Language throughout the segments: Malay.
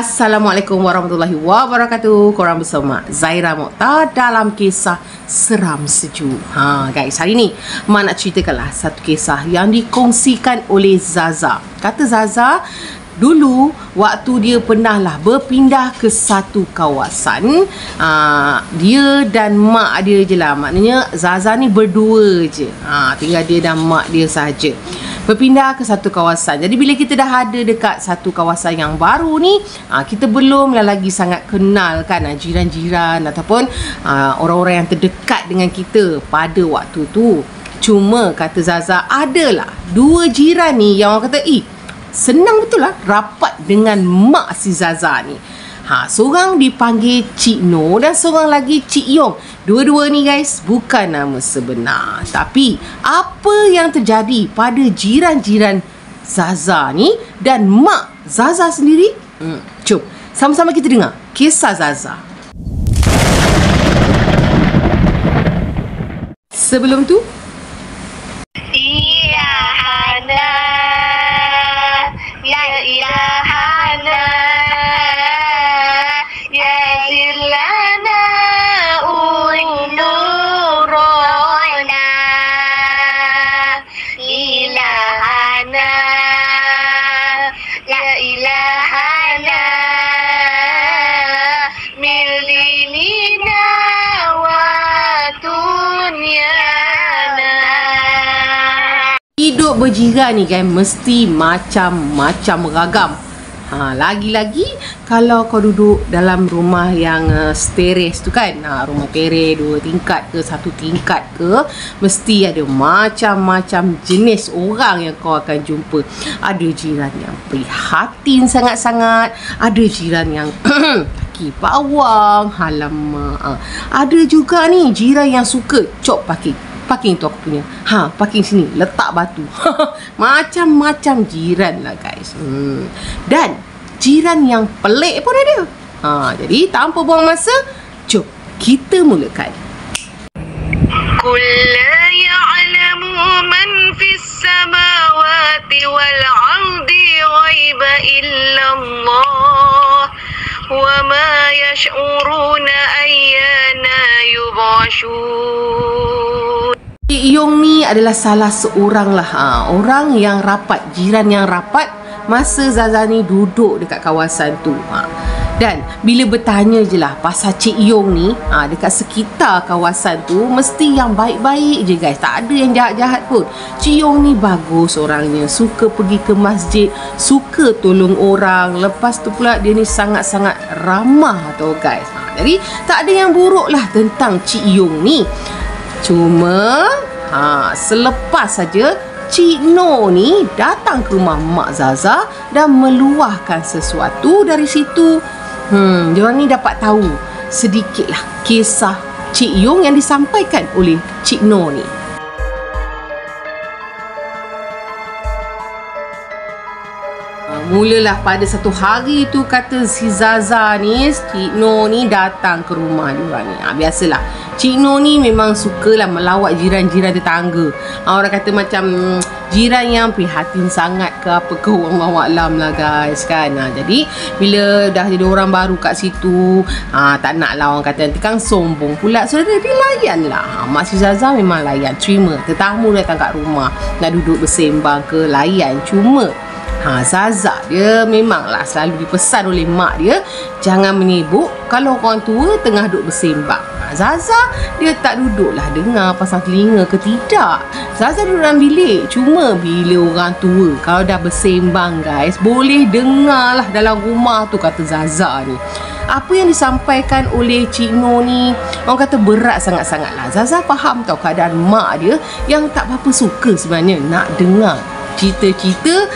Assalamualaikum warahmatullahi wabarakatuh. Korang bersama Zaira Mokhtar dalam kisah seram sejuk. Guys, hari ni Mak nak ceritakanlah satu kisah yang dikongsikan oleh Zaza. Kata Zaza, dulu waktu dia pernahlah berpindah ke satu kawasan, dia dan mak dia je lah. Maknanya Zaza ni berdua je, tinggal dia dan mak dia saja. Berpindah ke satu kawasan. Jadi bila kita dah ada dekat satu kawasan yang baru ni, kita belum lagi sangat kenal kan jiran-jiran ataupun orang-orang yang terdekat dengan kita pada waktu tu. Cuma kata Zaza, adalah dua jiran ni yang orang kata senang betul lah rapat dengan mak si Zaza ni. Seorang dipanggil Cik No dan seorang lagi Cik Yong. Dua-dua ni guys bukan nama sebenar. Tapi apa yang terjadi pada jiran-jiran Zaza ni dan mak Zaza sendiri? Jom sama-sama kita dengar kisah Zaza. Sebelum tu, hidup berjiran ni kan mesti macam-macam beragam. Lagi-lagi kalau kau duduk dalam rumah yang teres tu kan, rumah teres 2 tingkat ke 1 tingkat ke, mesti ada macam-macam jenis orang yang kau akan jumpa. Ada jiran yang prihatin sangat-sangat, ada jiran yang kaki bawang, halamak. Ada juga ni jiran yang suka cop parking tu aku punya. Parking sini, letak batu. Macam-macam jiran lah guys. Dan jiran yang pelik pun ada. Jadi tanpa buang masa, jom kita mulakan. Qul la ya'lamu man fis samawati wal ardi ghaiba illa Allah wa ma yash'uruna ayyana yub'atsun. Cik Yong ni adalah salah seorang lah orang yang rapat, jiran yang rapat masa Zaza ni duduk dekat kawasan tu. Dan bila bertanya je lah pasal Cik Yong ni, dekat sekitar kawasan tu mesti yang baik-baik je guys, tak ada yang jahat-jahat pun. Cik Yong ni bagus orangnya, suka pergi ke masjid, suka tolong orang. Lepas tu pula dia ni sangat-sangat ramah tau guys. Jadi tak ada yang buruk lah tentang Cik Yong ni. Cuma selepas saja Cik No ni datang ke rumah Mak Zaza dan meluahkan sesuatu dari situ, diorang ni dapat tahu sedikitlah kisah Cik Yong yang disampaikan oleh Cik No ni. Mulalah pada satu hari tu, kata si Zaza ni, Cik No ni datang ke rumah diorang ni. Biasalah Cik No ni memang sukalah melawat jiran-jiran tetangga. Orang kata macam jiran yang prihatin sangat ke apa ke, wallahualam lah guys kan. Jadi bila dah jadi orang baru kat situ, tak nak lah orang kata nanti kan sombong pula. So dia layan lah. Mak si Zaza memang layan, terima tetamu datang kat rumah nak duduk bersembang ke, layan. Cuma Zaza dia memanglah selalu dipesan oleh mak dia jangan menyibuk kalau orang tua tengah duduk bersembang. Zaza dia tak duduklah dengar pasang telinga ke tidak. Zaza duduk dalam bilik. Cuma bila orang tua kalau dah bersembang guys, boleh dengar lah dalam rumah tu, kata Zaza ni. Apa yang disampaikan oleh Cik No ni, orang kata berat sangat-sangat lah. Zaza faham tau keadaan mak dia yang tak berapa suka sebenarnya nak dengar cerita-cerita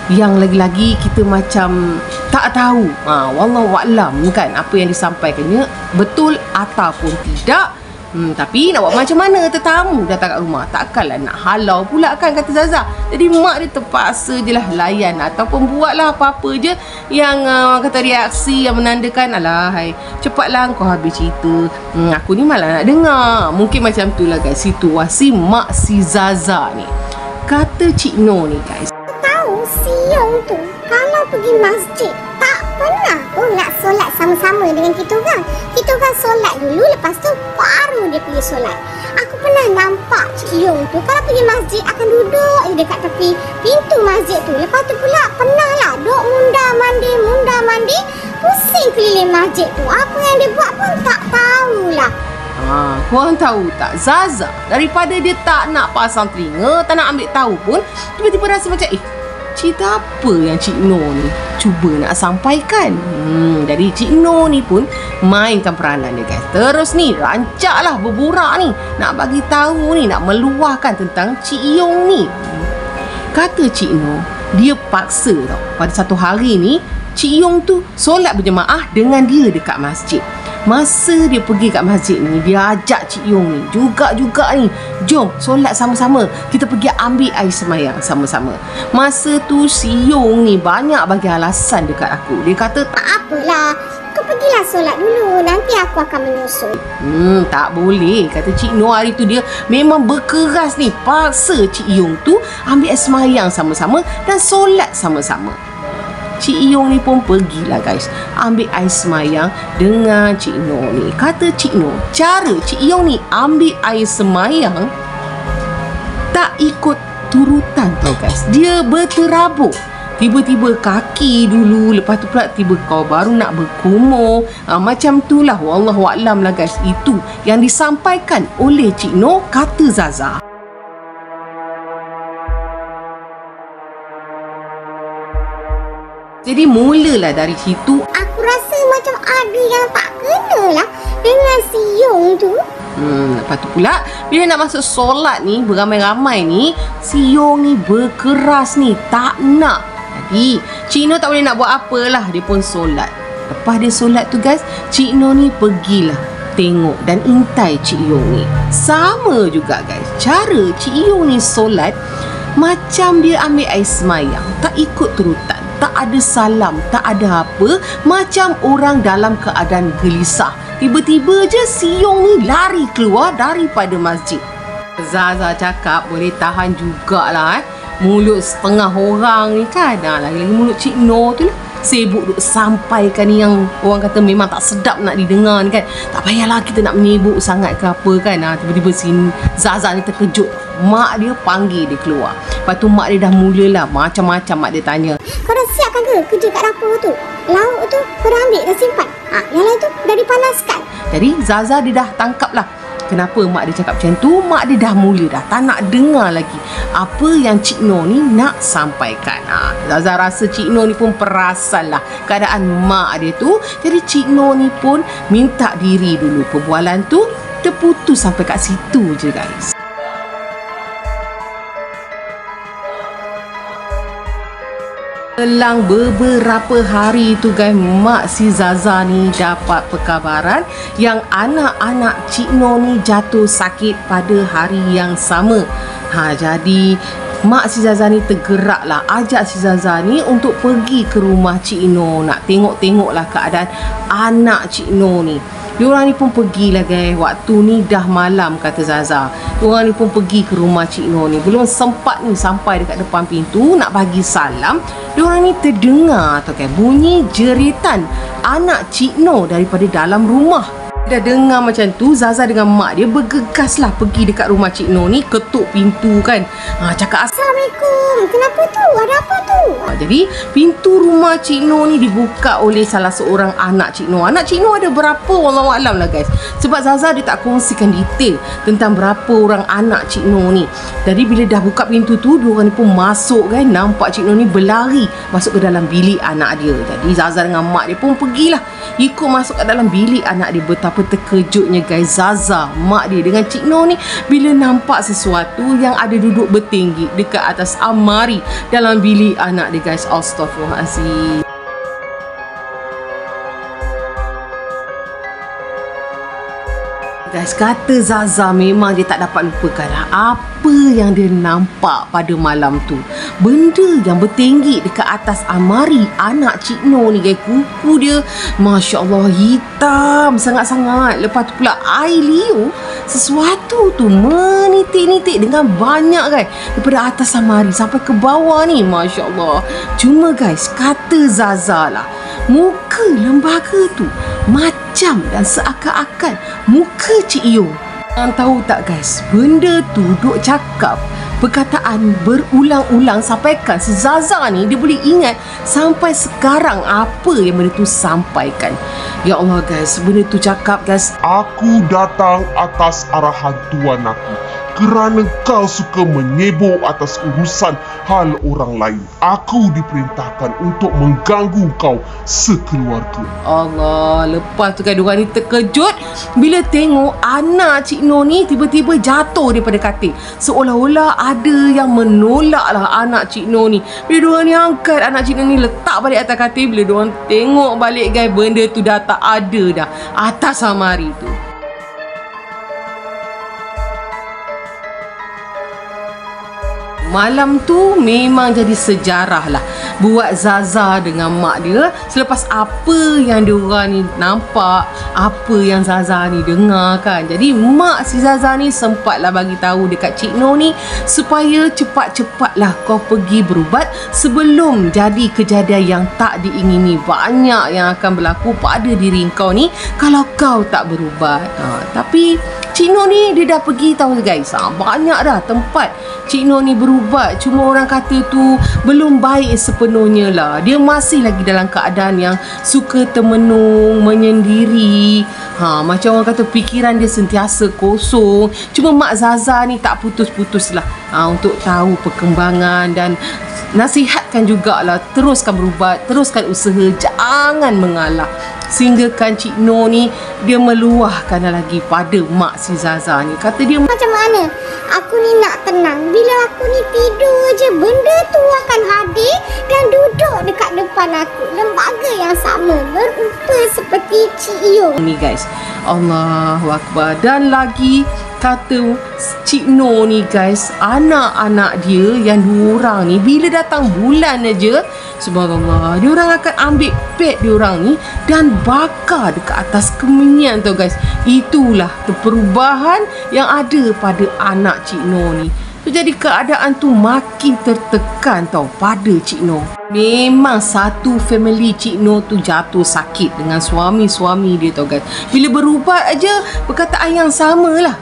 yang lagi-lagi kita macam tak tahu, wallahualam kan apa yang disampaikannya betul ataupun tidak. Tapi nak buat macam mana, tetamu datang kat rumah, takkanlah nak halau pula kan, kata Zaza. Jadi mak dia terpaksa je lah layan ataupun buatlah apa-apa je yang kata reaksi yang menandakan alah hai, cepatlah kau habis cerita, aku ni malah nak dengar. Mungkin macam tu lah guys situasi mak si Zaza ni. Kata Cik No ni guys, tahu si Yong tu kalau pergi masjid tak pernah pun nak solat sama-sama dengan kita orang. Kita orang solat dulu, lepas tu baru dia pergi solat. Aku pernah nampak Cik Yung tu kalau pergi masjid akan duduk je dekat tepi pintu masjid tu. Lepas tu pula pernah lah duk mundar mandi, pusing keliling masjid tu. Apa yang dia buat pun tak tahulah. Korang tahu tak, Zaza daripada dia tak nak pasang telinga, tak nak ambil tahu pun, tiba-tiba rasa macam cerita apa yang Cik Noh ni cuba nak sampaikan. Jadi Cik Noh ni pun mainkan peranan dia, guys. Terus ni rancaklah berburak ni, nak bagi tahu ni, nak meluahkan tentang Cik Yung ni. Kata Cik Noh, dia paksa tau, pada satu hari ni Cik Yung tu solat berjemaah dengan dia dekat masjid. Masa dia pergi kat masjid ni, dia ajak Cik Yung ni juga ni, jom solat sama-sama, kita pergi ambil air semayang sama-sama. Masa tu si Yung ni banyak bagi alasan dekat aku. Dia kata tak apalah, kau pergilah solat dulu, nanti aku akan menyusul. Tak boleh, kata Cik Noh. Hari tu dia memang berkeras ni, paksa Cik Yung tu ambil air semayang sama-sama dan solat sama-sama. Cik Yung ni pun pergilah, guys, ambil air semayang dengan Cik Noh ni. Kata Cik Noh, cara Cik Yung ni ambil air semayang tak ikut turutan tau, guys. Dia berterabur. Tiba-tiba kaki dulu, lepas tu pula tiba kau baru nak berkumur. Macam tu lah, wallahualam lah, guys. Itu yang disampaikan oleh Cik Noh, kata Zaza. Jadi mulalah dari situ, aku rasa macam ada yang tak kena lah dengan si Yung tu. Lepas tu pula, bila nak masuk solat ni, beramai-ramai ni, si Yung ni berkeras ni, tak nak. Jadi Cik Noh tak boleh nak buat apalah, dia pun solat. Lepas dia solat tu, guys, Cik Noh ni pergilah tengok dan intai Cik Yung ni. Sama juga, guys, cara Cik Yung ni solat macam dia ambil air semayang, tak ikut turutan, tak ada salam, tak ada apa, macam orang dalam keadaan gelisah. Tiba-tiba je si Yung ni lari keluar daripada masjid. Zaza cakap boleh tahan jugalah mulut setengah orang ni kan. Lagi-lagi mulut Cik Noh tu lah, sibuk duk sampaikan ni yang orang kata memang tak sedap nak didengar ni kan. Tak payahlah kita nak menyibuk sangat ke apa kan. Tiba-tiba si Zaza ni terkejut. Mak dia panggil dia keluar. Lepas tu mak dia dah mulalah macam-macam. Mak dia tanya, kau dah siapkan ke kerja kat dapur tu? Lauk tu kau dah ambil, dah simpan? Yang lain tu dah dipanaskan. Jadi Zaza dia dah tangkap lah kenapa mak dia cakap macam tu. Mak dia dah mula dah tak nak dengar lagi apa yang Cik Noh ni nak sampaikan. Zaza rasa Cik Noh ni pun perasan lah keadaan mak dia tu. Jadi Cik Noh ni pun minta diri dulu. Perbualan tu terputus sampai kat situ je, guys. Selang beberapa hari tu, guys, mak si Zaza ni dapat perkabaran yang anak-anak Cik Noh ni jatuh sakit pada hari yang sama. Jadi mak si Zaza ni tergerak lah, ajak si Zaza ni untuk pergi ke rumah Cik Noh, nak tengok-tengok lah keadaan anak Cik Noh ni. Diorang ni pun pergilah, guys. Waktu ni dah malam, kata Zaza. Diorang ni pun pergi ke rumah Cik Noh ni. Belum sempat ni sampai dekat depan pintu nak bagi salam, diorang ni terdengar tu, guys, bunyi jeritan anak Cik Noh daripada dalam rumah. Dah dengar macam tu, Zaza dengan mak dia bergegas lah pergi dekat rumah Cik Noh ni, ketuk pintu kan. Cakap, Assalamualaikum, kenapa tu? Ada apa tu? Jadi pintu rumah Cik Noh ni dibuka oleh salah seorang anak Cik Noh. Anak Cik Noh ada berapa, wallahualam lah, guys. Sebab Zaza dia tak kongsikan detail tentang berapa orang anak Cik Noh ni. Jadi bila dah buka pintu tu, diorang ni pun masuk kan. Nampak Cik Noh ni berlari masuk ke dalam bilik anak dia. Jadi Zaza dengan mak dia pun pergilah ikut masuk ke dalam bilik anak dia. Betapa terkejutnya, guys, Zaza, mak dia dengan Cik Noh ni bila nampak sesuatu yang ada duduk bertinggi dekat atas almari dalam bilik anak dia, guys. Astaghfirullahalazim. Guys, kata Zaza memang dia tak dapat lupakan apa yang dia nampak pada malam tu. Benda yang bertinggi dekat atas almari anak Cik Noh ni, guys. Kuku dia, Masya Allah, hitam sangat-sangat. Lepas tu pula air liur, sesuatu tu menitik-nitik dengan banyak, guys, daripada atas almari sampai ke bawah ni, Masya Allah. Cuma, guys, kata Zaza lah, muka lembaga tu macam dan seakan-akan muka Cik Yong. Korang tahu tak guys, benda tu duk cakap perkataan berulang-ulang sampaikan si Zaza ni dia boleh ingat sampai sekarang apa yang benda tu sampaikan. Ya Allah guys, benda tu cakap guys, aku datang atas arahan tuan aku kerana kau suka menyebut atas urusan hal orang lain. Aku diperintahkan untuk mengganggu kau sekeluarga. Allah, lepas tu kan diorang ni terkejut bila tengok anak Cik Noh ni tiba-tiba jatuh daripada katil. Seolah-olah ada yang menolak lah anak Cik Noh ni. Bila diorang ni angkat anak Cik Noh ni letak balik atas katil, bila diorang tengok balik guys, benda tu dah tak ada dah atas almari tu. Malam tu memang jadi sejarah lah buat Zaza dengan mak dia. Selepas apa yang diorang ni nampak, apa yang Zaza ni dengar kan. Jadi mak si Zaza ni sempatlah bagi tahu dekat Cik Noh ni supaya cepat-cepatlah kau pergi berubat sebelum jadi kejadian yang tak diingini. Banyak yang akan berlaku pada diri kau ni kalau kau tak berubat. Tapi Cik Noh ni dia dah pergi tahu guys. Banyak dah tempat Cik Noh ni berubat. Cuma orang kata tu belum baik sepenuhnya lah. Dia masih lagi dalam keadaan yang suka termenung, menyendiri. Macam orang kata fikiran dia sentiasa kosong. Cuma Mak Zaza ni tak putus-putus lah untuk tahu perkembangan dan nasihatkan jugalah, teruskan berubat, teruskan usaha, jangan mengalah. Sehingga kan Cik Noh ni dia meluahkan lagi pada mak si Zaza ni. Kata dia, macam mana aku ni nak tenang bila aku ni tidur je, benda tu akan hadir dan duduk dekat depan aku, lembaga yang sama, berupa seperti Cik Yong ni guys. Allahu Akbar. Dan lagi kata Cik Noh ni guys, anak-anak dia yang 2 orang ni bila datang bulan aja, subhanallah, dia orang akan ambil pet dia orang ni dan bakar dekat atas kemenyan tau guys. Itulah perubahan yang ada pada anak Cik Noh ni. Jadi keadaan tu makin tertekan tau pada Cik Noh. Memang satu family Cik Noh tu jatuh sakit dengan suami-suami dia tau guys. Bila berubat aja perkataan yang sama lah.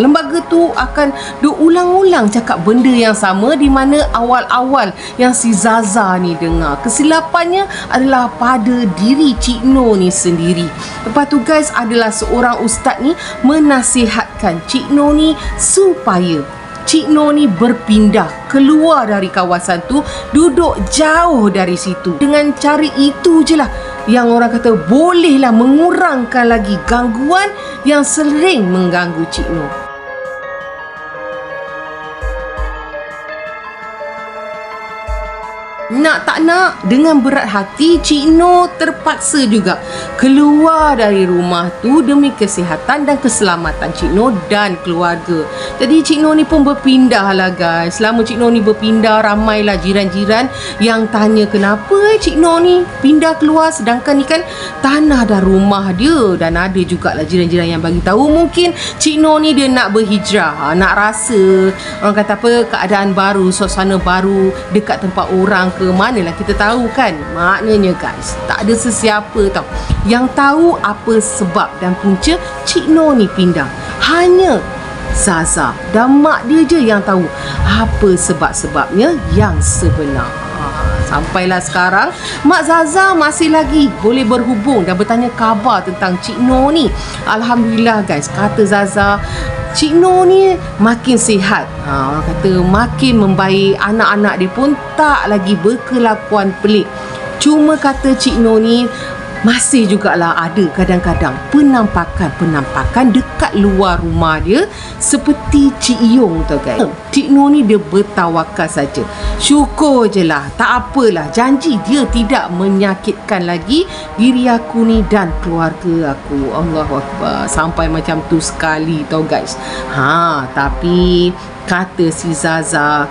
Lembaga tu akan ulang-ulang cakap benda yang sama, di mana awal-awal yang si Zaza ni dengar. Kesilapannya adalah pada diri Cik Noh ni sendiri. Lepas tu guys, adalah seorang ustaz ni menasihatkan Cik Noh ni supaya Cik Noh ni berpindah keluar dari kawasan tu, duduk jauh dari situ. Dengan cara itu je lah yang orang kata bolehlah mengurangkan lagi gangguan yang sering mengganggu Cik Noh. Nak tak nak, dengan berat hati Cik Noh terpaksa juga keluar dari rumah tu demi kesihatan dan keselamatan Cik Noh dan keluarga. Jadi Cik Noh ni pun berpindah lah guys. Selama Cik Noh ni berpindah, ramailah jiran-jiran yang tanya kenapa Cik Noh ni pindah keluar, sedangkan ni kan tanah dan rumah dia. Dan ada jugalah jiran-jiran yang bagi tahu mungkin Cik Noh ni dia nak berhijrah, nak rasa orang kata apa, keadaan baru, suasana baru dekat tempat orang ke manalah, kita tahu kan. Maknanya guys, tak ada sesiapa tau yang tahu apa sebab dan punca Cik Noh ni pindah. Hanya Zaza dan mak dia je yang tahu apa sebab-sebabnya yang sebenar. Sampailah sekarang Mak Zaza masih lagi boleh berhubung dan bertanya khabar tentang Cik Noh ni. Alhamdulillah guys, kata Zaza, Cik Noh ni makin sihat. Orang kata makin membaik. Anak-anak dia pun tak lagi berkelakuan pelik. Cuma kata Cik Noh ni masih jugalah ada kadang-kadang penampakan dekat luar rumah dia seperti Cik Yong tu guys. Cik Noh ni dia bertawakal saja. Syukur je lah, tak apalah, janji dia tidak menyakitkan lagi diri aku ni dan keluarga aku. Allahu Akbar. Sampai macam tu sekali tau guys. Tapi kata si Zaza,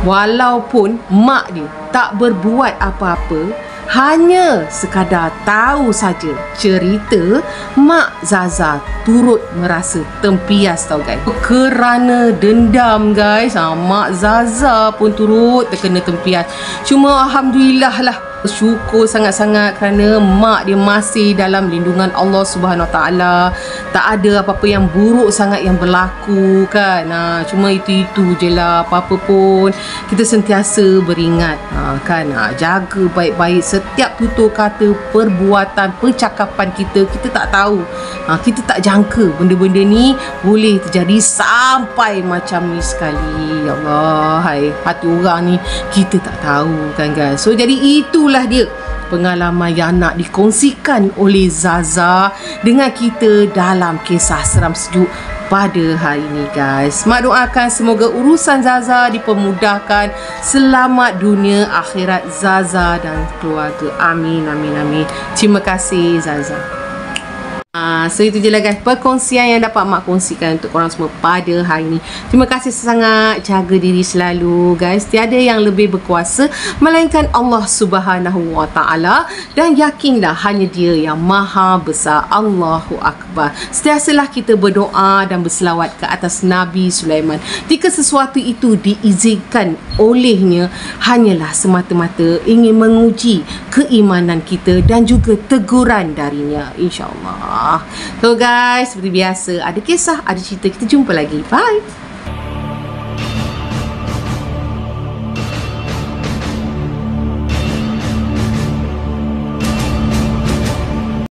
walaupun mak dia tak berbuat apa-apa, hanya sekadar tahu saja cerita, Mak Zaza turut merasa tempias tau guys. Kerana dendam guys, Mak Zaza pun turut terkena tempias. Cuma Alhamdulillah lah, Syukur sangat-sangat kerana mak dia masih dalam lindungan Allah Subhanahu Wa Taala. Tak ada apa-apa yang buruk sangat yang berlaku kan. Cuma itu je lah. Apa-apa pun kita sentiasa beringat kan. Jaga baik-baik setiap tutur kata, perbuatan, percakapan kita. Kita tak tahu, kita tak jangka benda-benda ni boleh terjadi sampai macam ni sekali. Ya Allah, hai, hati orang ni kita tak tahu kan guys. So jadi itulah dia pengalaman yang nak dikongsikan oleh Zaza dengan kita dalam kisah seram sejuk pada hari ini guys. Mak doakan semoga urusan Zaza dipermudahkan, selamat dunia akhirat Zaza dan keluarga. Amin, amin, amin. Terima kasih Zaza. So itu je lah guys, perkongsian yang dapat mak kongsikan untuk korang semua pada hari ni. Terima kasih sangat. Jaga diri selalu guys. Tiada yang lebih berkuasa melainkan Allah Subhanahu Wa Taala, dan yakinlah hanya Dia yang maha besar. Allahu Akbar. Sentiasalah kita berdoa dan berselawat ke atas Nabi Sulaiman. Jika sesuatu itu diizinkan olehnya, hanyalah semata-mata ingin menguji keimanan kita dan juga teguran darinya, insya-Allah. So guys, seperti biasa, ada kisah, ada cerita, kita jumpa lagi. Bye.